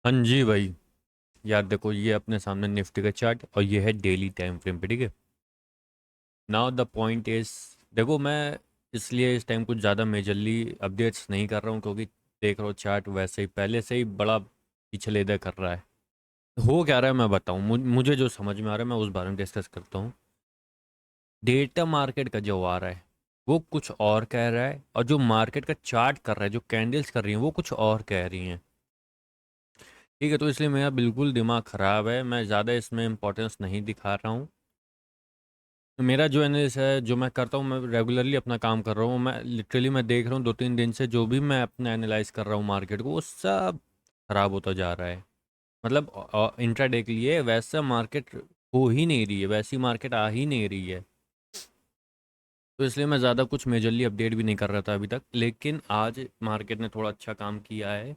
हाँ जी भाई। यार देखो, ये अपने सामने निफ्टी का चार्ट और ये है डेली टाइम फ्रेम पे, ठीक है। नाउ द पॉइंट इज, देखो मैं इसलिए इस टाइम कुछ ज़्यादा मेजरली अपडेट्स नहीं कर रहा हूँ, क्योंकि देख रहा हूँ चार्ट वैसे ही पहले से ही बड़ा पिछले इधर कर रहा है। हो क्या रहा है मैं बताऊँ, मुझे जो समझ में आ रहा है मैं उस बारे में डिस्कस करता हूँ। डेटा मार्केट का जो आ रहा है वो कुछ और कह रहा है, और जो मार्केट का चार्ट कर रहा है, जो कैंडल्स कर रही हैं वो कुछ और कह रही हैं। ठीक है, तो इसलिए मेरा बिल्कुल दिमाग ख़राब है, मैं ज़्यादा इसमें इंपॉर्टेंस नहीं दिखा रहा हूँ। मेरा जो एनालिसिस है, जो मैं करता हूँ, मैं रेगुलरली अपना काम कर रहा हूँ। मैं लिटरली मैं देख रहा हूँ 2-3 दिन से जो भी मैं अपना एनालाइज कर रहा हूँ मार्केट को, वो सब ख़राब होता जा रहा है। मतलब इंट्राडे के लिए वैसा मार्केट हो ही नहीं रही है, वैसी मार्केट आ ही नहीं रही है। तो इसलिए मैं ज़्यादा कुछ मेजरली अपडेट भी नहीं कर रहा था अभी तक, लेकिन आज मार्केट ने थोड़ा अच्छा काम किया है।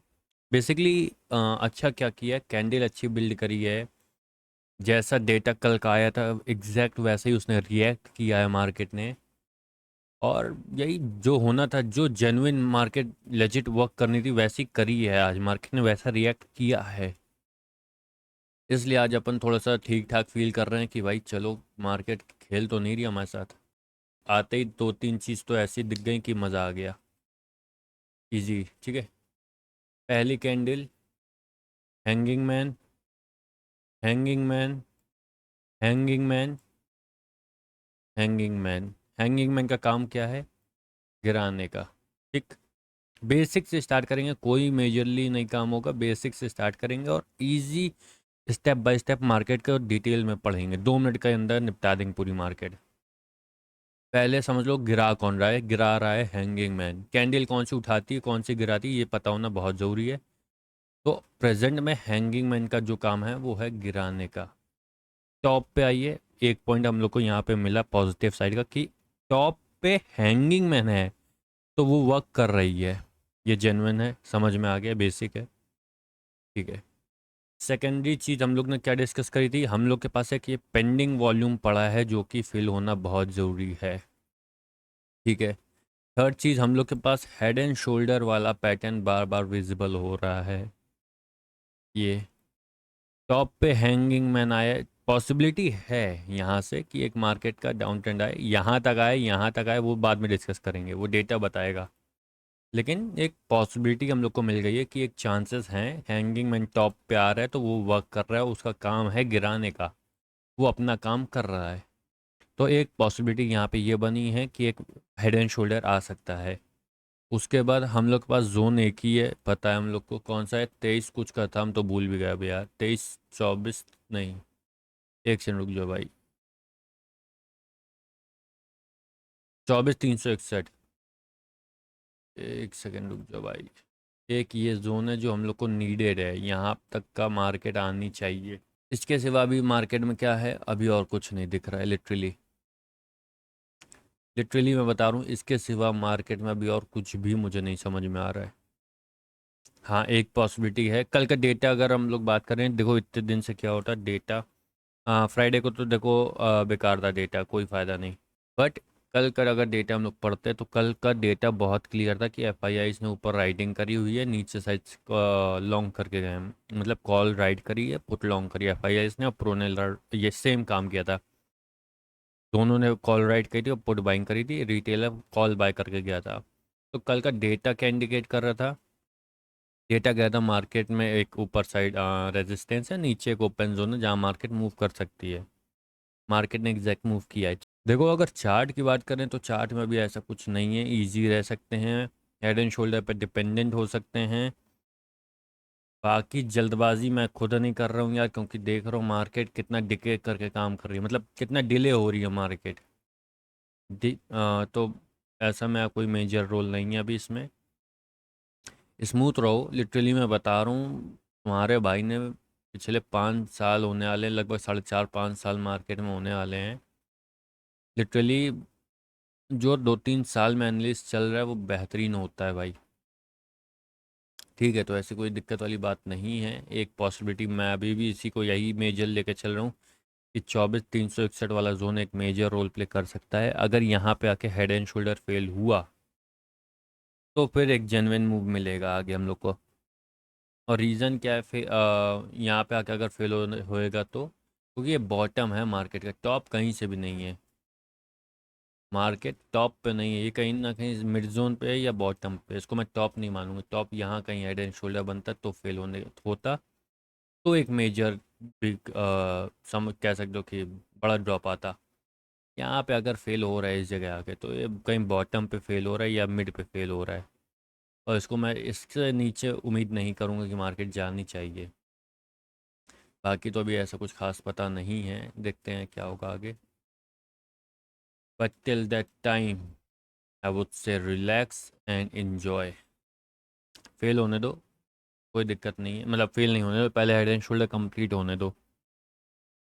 बेसिकली अच्छा क्या किया है, कैंडल अच्छी बिल्ड करी है। जैसा डेटा कल का आया था एग्जैक्ट वैसे ही उसने रिएक्ट किया है मार्केट ने। और यही जो होना था, जो जेन्युइन मार्केट लेजिट वर्क करनी थी वैसी करी है, आज मार्केट ने वैसा रिएक्ट किया है। इसलिए आज अपन थोड़ा सा ठीक ठाक फील कर रहे हैं कि भाई चलो, मार्केट खेल तो नहीं रही हमारे साथ। आते ही 2-3 चीज़ तो ऐसी दिख गई कि मज़ा आ गया। इजी, ठीक है। पहली candle, hanging man, hanging man, hanging man, hanging man. Hanging man का काम क्या है? गिराने का। ठीक। बेसिक से स्टार्ट करेंगे, कोई मेजरली नहीं काम होगा, बेसिक से स्टार्ट करेंगे और easy step by step market को डिटेल में पढ़ेंगे। 2 मिनट के अंदर निपटा देंगे पूरी मार्केट। पहले समझ लो गिरा कौन रहा है, गिरा रहा है हैंगिंग मैन। कैंडल कौन सी उठाती है कौन सी गिराती है ये पता होना बहुत ज़रूरी है। तो प्रेजेंट में हैंगिंग मैन का जो काम है वो है गिराने का। टॉप पे आइए, एक पॉइंट हम लोग को यहाँ पे मिला पॉजिटिव साइड का कि टॉप पे हैंगिंग मैन है, तो वो वर्क कर रही है। ये जेन्युइन है, समझ में आ गया, बेसिक है। ठीक है। सेकेंडरी चीज़ हम लोग ने क्या डिस्कस करी थी, हम लोग के पास एक ये पेंडिंग वॉल्यूम पड़ा है जो कि फिल होना बहुत ज़रूरी है। ठीक है। थर्ड चीज़, हम लोग के पास हेड एंड शोल्डर वाला पैटर्न बार बार विजिबल हो रहा है। ये टॉप पे हैंगिंग मैन आया, पॉसिबिलिटी है यहाँ से कि एक मार्केट का डाउन ट्रेंड आए, यहाँ तक आए, यहाँ तक आए, वो बाद में डिस्कस करेंगे, वो डेटा बताएगा। लेकिन एक पॉसिबिलिटी हम लोग को मिल गई है कि एक चांसेस हैं, हैंगिंग मैन टॉप पे आ रहा है तो वो वर्क कर रहा है, उसका काम है गिराने का, वो अपना काम कर रहा है। तो एक पॉसिबिलिटी यहाँ पे ये बनी है कि एक हेड एंड शोल्डर आ सकता है। उसके बाद हम लोग के पास जोन एक ही है, पता है हम लोग को कौन सा है, 23 कुछ का था, हम तो भूल भी गए अब यार, 23-24 नहीं, एक सेकंड रुक जाओ भाई। 24,361। एक सेकंड रुक जाओ भाई। एक ये जोन है जो हम लोग को नीडेड है, यहाँ तक का मार्केट आनी चाहिए। इसके सिवा अभी मार्केट में क्या है, अभी और कुछ नहीं दिख रहा है लिटरली। लिटरली मैं बता रहा हूँ, इसके सिवा मार्केट में अभी और कुछ भी मुझे नहीं समझ में आ रहा है। हाँ, एक पॉसिबिलिटी है, कल का डेटा अगर हम लोग बात करें, देखो इतने दिन से क्या होता है डेटा। हाँ, फ्राइडे को तो देखो बेकार था डेटा, कोई फ़ायदा नहीं। बट कल का अगर डेटा हम लोग पढ़ते हैं तो कल का डेटा बहुत क्लियर था कि एफआईआई ने ऊपर राइटिंग करी हुई है, नीचे साइड लॉन्ग करके गए हैं। मतलब कॉल राइट करी है, पुट लॉन्ग करी है एफआईआई ने, और प्रो ने ये सेम काम किया था। दोनों ने कॉल राइट करी थी और पुट बाइंग करी थी, रिटेलर कॉल बाय करके गया था। तो कल का डेटा क्या इंडिकेट कर रहा था? डेटा गया था मार्केट में एक ऊपर साइड रेजिस्टेंस है, नीचे एक ओपन जोन है जहाँ मार्केट मूव कर सकती है। मार्केट ने एग्जैक्ट मूव किया है। देखो अगर चार्ट की बात करें तो चार्ट में भी ऐसा कुछ नहीं है, इजी रह सकते हैं, हेड एंड शोल्डर पर डिपेंडेंट हो सकते हैं। बाकी जल्दबाजी मैं खुद नहीं कर रहा हूँ यार, क्योंकि देख रहा हूँ मार्केट कितना डिके करके काम कर रही है, मतलब कितना डिले हो रही है मार्केट। तो ऐसा में कोई मेजर रोल नहीं है अभी इसमें। स्मूथ रहो, लिटरली मैं बता रहा हूँ, तुम्हारे भाई ने पिछले 5 साल होने वाले, लगभग 4.5-5 साल मार्केट में होने वाले हैं। लिटरली जो 2-3 साल में एनालिस्ट चल रहा है वो बेहतरीन होता है भाई। ठीक है, तो ऐसी कोई दिक्कत वाली बात नहीं है। एक पॉसिबिलिटी मैं अभी भी इसी को यही मेजर लेके चल रहा हूँ कि 24,361 वाला जोन एक मेजर रोल प्ले कर सकता है। अगर यहाँ पे आके हेड एंड शोल्डर फेल हुआ तो फिर एक जेन्युइन मूव मिलेगा आगे हम लोग को। और रीज़न क्या है फिर यहाँ पे आके अगर फेल होएगा तो, क्योंकि ये बॉटम है मार्केट का, टॉप कहीं से भी नहीं है। मार्केट टॉप पे नहीं है, ये कहीं ना कहीं मिड जोन पे है या बॉटम पे। इसको मैं टॉप नहीं मानूंगा। टॉप यहाँ कहीं हेड एंड शोल्डर बनता तो फेल होने होता, तो एक मेजर बिग सम कह सकते हो कि बड़ा ड्रॉप आता। यहाँ पे अगर फेल हो रहा है इस जगह आके, तो ये कहीं बॉटम पे फेल हो रहा है या मिड पे फेल हो रहा है। और इसको मैं इससे नीचे उम्मीद नहीं करूँगा कि मार्केट जानी चाहिए। बाकी तो अभी ऐसा कुछ खास पता नहीं है, देखते हैं क्या होगा आगे। But till that time I would say relax and enjoy. Fail होने दो, कोई दिक्कत नहीं है, मतलब फेल नहीं होने दो, पहले हेड एंड शोल्डर कंप्लीट होने दो।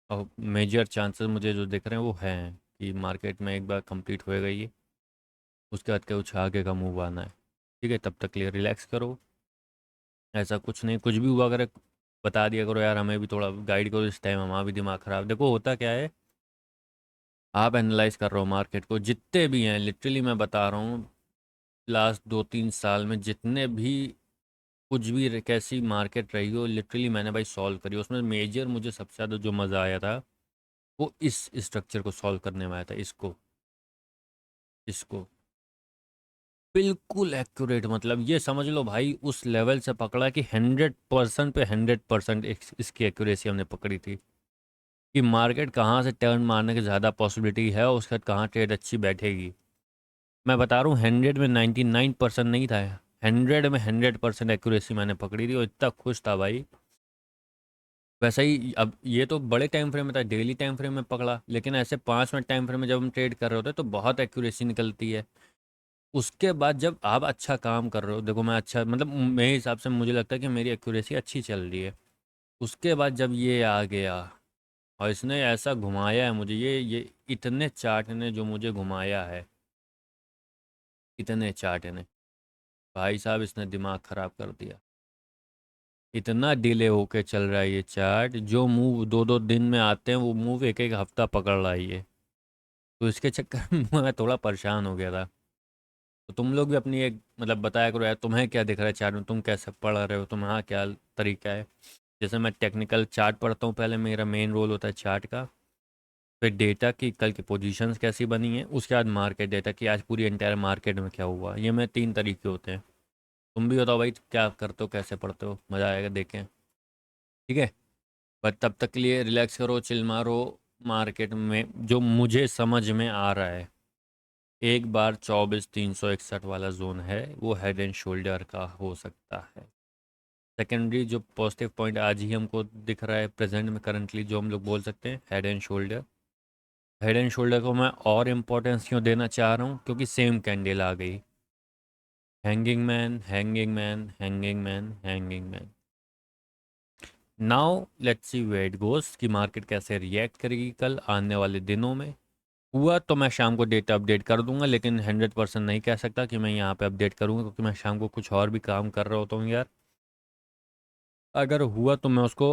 और मेजर चांसेस मुझे जो दिख रहे हैं वो हैं कि मार्केट में एक बार कंप्लीट होएगा ये, उसके बाद क्या कुछ आगे का मूव आना है। ठीक है, तब तक के लिए रिलैक्स करो। ऐसा कुछ नहीं, कुछ भी हुआ करे बता दिया करो यार, हमें भी थोड़ा गाइड करो इस टाइम, हमारा भी दिमाग ख़राब। देखो होता क्या है, आप एनालाइज कर रहे हो मार्केट को, जितने भी हैं लिटरली मैं बता रहा हूँ, लास्ट 2-3 साल में जितने भी कुछ भी कैसी मार्केट रही हो, लिटरली मैंने भाई सॉल्व करी। उसमें मेजर मुझे सबसे ज़्यादा जो मज़ा आया था वो इस स्ट्रक्चर को सॉल्व करने में आया था। इसको इसको बिल्कुल एक्यूरेट, मतलब ये समझ लो भाई उस लेवल से पकड़ा कि 100% पे 100% इसकी एक्यूरेसी हमने पकड़ी थी कि मार्केट कहाँ से टर्न मारने की ज़्यादा पॉसिबिलिटी है और उसके बाद कहाँ ट्रेड अच्छी बैठेगी। मैं बता रहा हूँ 100 में 99% नहीं था, 100 में 100% एक्यूरेसी मैंने पकड़ी थी और इतना खुश था भाई। वैसा ही अब ये तो बड़े टाइम फ्रेम में था, डेली टाइम फ्रेम में पकड़ा, लेकिन ऐसे 5 मिनट टाइम फ्रेम में जब हम ट्रेड कर रहे होते हैं तो बहुत एक्यूरेसी निकलती है। उसके बाद जब आप अच्छा काम कर रहे हो, देखो मैं अच्छा मतलब मेरे हिसाब से मुझे लगता है कि मेरी एक्यूरेसी अच्छी चल रही है। उसके बाद जब ये आ गया और इसने ऐसा घुमाया है मुझे, ये इतने चार्ट ने जो मुझे घुमाया है, इतने चार्ट ने भाई साहब इसने दिमाग ख़राब कर दिया। इतना डिले होके चल रहा है ये चार्ट, जो मूव 2-2 दिन में आते हैं वो मूव एक एक हफ्ता पकड़ रहा है ये। तो इसके चक्कर में मैं थोड़ा परेशान हो गया था। तो तुम लोग भी अपनी एक मतलब बताया करो यार, तुम्हें क्या दिख रहा है चार्ट में, तुम कैसे पढ़ रहे हो, तुम्हारा क्या तरीका है। जैसे मैं टेक्निकल चार्ट पढ़ता हूँ, पहले मेरा मेन रोल होता है चार्ट का, फिर डेटा की कल की पोजीशंस कैसी बनी है, उसके बाद मार्केट डेटा कि आज पूरी एंटायर मार्केट में क्या हुआ। ये मैं 3 तरीके होते हैं। तुम भी बताओ भाई क्या करते हो, कैसे पढ़ते हो, मज़ा आएगा देखें। ठीक है, बट तब तक के लिए रिलैक्स करो, चिल मारो। मार्केट में जो मुझे समझ में आ रहा है, एक बार 24,361 वाला जोन है वो हेड एंड शोल्डर का हो सकता है। सेकेंडरी जो पॉजिटिव पॉइंट आज ही हमको दिख रहा है प्रेजेंट में करंटली, जो हम लोग बोल सकते हैं head and shoulder. Head and shoulder को मैं और इम्पोर्टेंस क्यों देना चाह रहा हूँ, क्योंकि सेम कैंडल आ गई, hanging man hanging man hanging man hanging man. Now let's see where it goes कि मार्केट कैसे रिएक्ट करेगी कल आने वाले दिनों में। हुआ तो मैं शाम को डेटा अपडेट कर दूंगा, लेकिन 100% नहीं कह सकता कि मैं यहाँ पे अपडेट करूँगा, क्योंकि मैं शाम को कुछ और भी काम कर रहा होता हूँ यार। अगर हुआ तो मैं उसको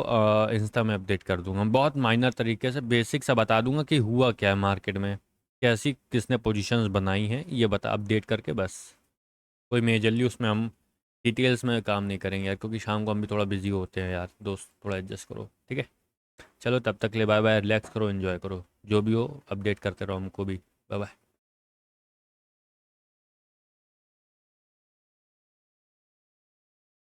इंस्टा में अपडेट कर दूंगा, बहुत माइनर तरीके से बेसिक सा बता दूंगा कि हुआ क्या है मार्केट में, कैसी किसने पोजीशंस बनाई हैं, ये बता अपडेट करके बस। कोई मेजरली उसमें हम डिटेल्स में काम नहीं करेंगे यार, क्योंकि शाम को हम भी थोड़ा बिजी होते हैं यार दोस्त, थोड़ा एडजस्ट करो ठीक है। चलो तब तक के लिए बाय बाय, रिलैक्स करो, एंजॉय करो, जो भी हो अपडेट करते रहो हमको भी। Bye bye.